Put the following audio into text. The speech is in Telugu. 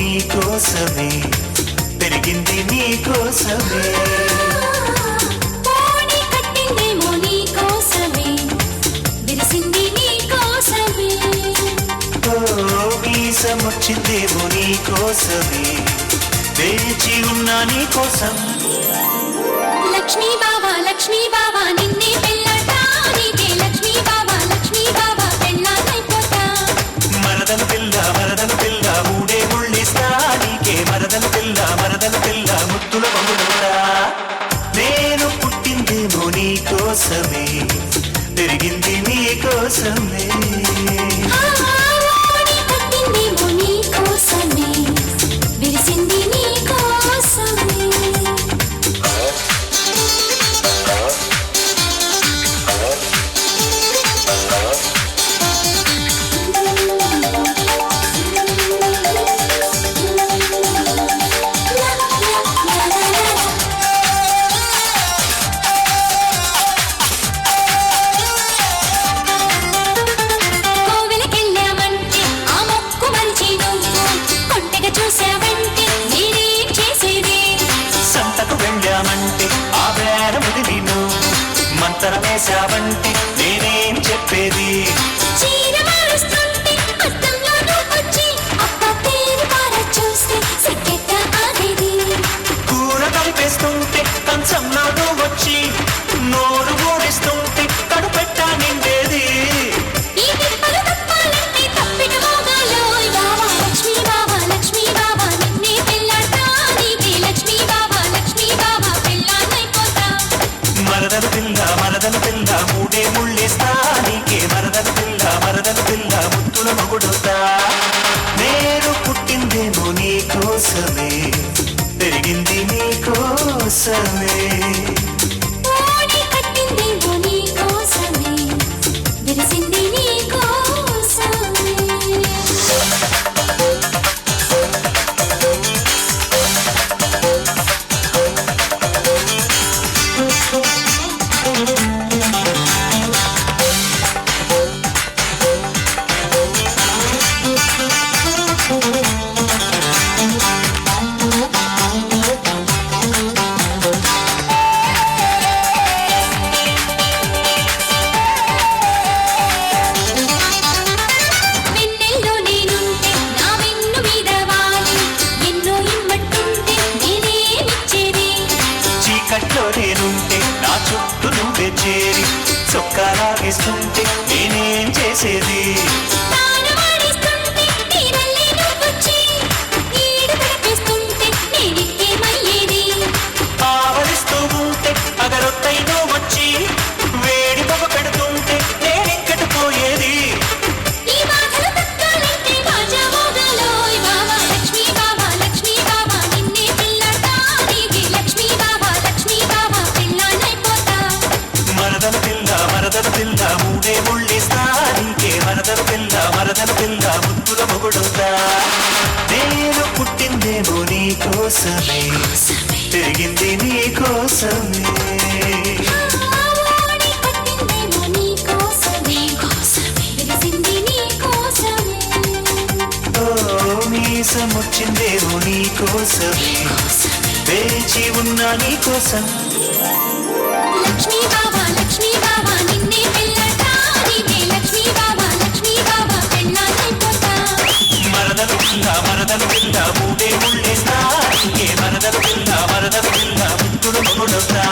నీ కోసమే పెరిగింది నీ కోసమే పోనీ కట్టిందేమో నీ కోసమే విరిసింది నీ కోసమే వీసమొచ్చిందేమో నీ కోసమే వేచి ఉన్నా నీ కోసం లక్ష్మీ బావా నిన్నే పెళ్ళాటా నీకే లక్ష్మీ బావా పెళ్ళానైపోతా మరదలు పిల్ల మూడే ముళ్ళిస్తా నీకే మరదలు పిల్ల ముత్తుల బొమ్మలుందా నేను పుట్టిందేమో నీ కోసమే పెరిగింది నీ కోసమే పోనీ కట్టిందేమో నీ కోసమే విరిసింది నీ కోసమే కోవెలకెళ్ళామంటే ఆ మొక్కు మరిచి నువ్వు కొంటెగా చూసావంటే నేనేం చేసేది సంతకు వెళ్ళామంటే ఆ బేరముది నువ్వు మంతరమేశావంటే నేనేం చెప్పేది చీర మారుస్తుంటే అద్దంలో నువ్వొచ్చి అప్ప పేరు పార చూస్తే సిగ్గెట్ట ఆగేది కూర కలిపేస్తుంటే కంచంలో నువ్వు వచ్చి నోరు ఊడిస్తుంటే కడుపెట్టా నిండేది ఈ తిప్పలు తప్పాలంటే తప్పిన మోగాలోయ్ బావా లక్ష్మీ బావా నిన్నే పెళ్ళాటా నీకే లక్ష్మీ బావా పెళ్ళానైపోతా మరదలు పిల్ల మూడే ముళ్ళిస్తా నీకే మరదలు పిల్ల ముత్తుల మొగుడుతా నేను పుట్టిందేమో నీ కోసమే పెరిగింది నీ కోసమే పోనీ కట్టిందేమో నీ కోసమే విరిసింది నీ కోసమే వెన్నెల్లో నేనుంటే నా వెన్ను మీద వాలి ఎన్నో ఇమ్మట్టుంటే నేనేమిచ్చేది చీకట్లో నేనుంటే నా చుట్టూ నువ్వే చేరి చొక్కా లాగేస్తుంటే నేనేం చేసేది తానవాడిస్తుంటే నీరల్లే నువ్వొచ్చి ఈడు తలపేస్తుంటే నేనిక్కేమయ్యేది ఆవరిస్తూ ఉంటే అగరొత్తై నువ్వు వచ్చి వేడి పొగ పెడుతుంటే నేనెక్కటి పోయేది ఈ బాధలు తక్కాలంటే బాజా మోగాలోయ్ బావా లక్ష్మీ బావా నిన్నే పెళ్ళాటా నీకే లక్ష్మీ బావా పెళ్ళానైపోతా మరదలు పిల్ల మూడే ముళ్ళిస్తా నీకే మరదలు పిల్ల ముత్తుల మొగుడుందా నేను పుట్టిందేమో నీ కోసమే పెరిగింది నీ కోసమే పోనీ కట్టిందేమో నీ కోసమే విరిసింది నీ కోసమే మీసమొచ్చిందేమో నీ కోసమే వేచి ఉన్నా నీ కోసం లక్ష్మీ బావా నిన్నే పెళ్ళాటా నీకే లక్ష్మీ బావా పెళ్ళానైపోతా మరదలు పిల్ల మూడే ముళ్ళేస్తా నీకే మరదలు పిల్ల ముత్తులు మొగుడుతా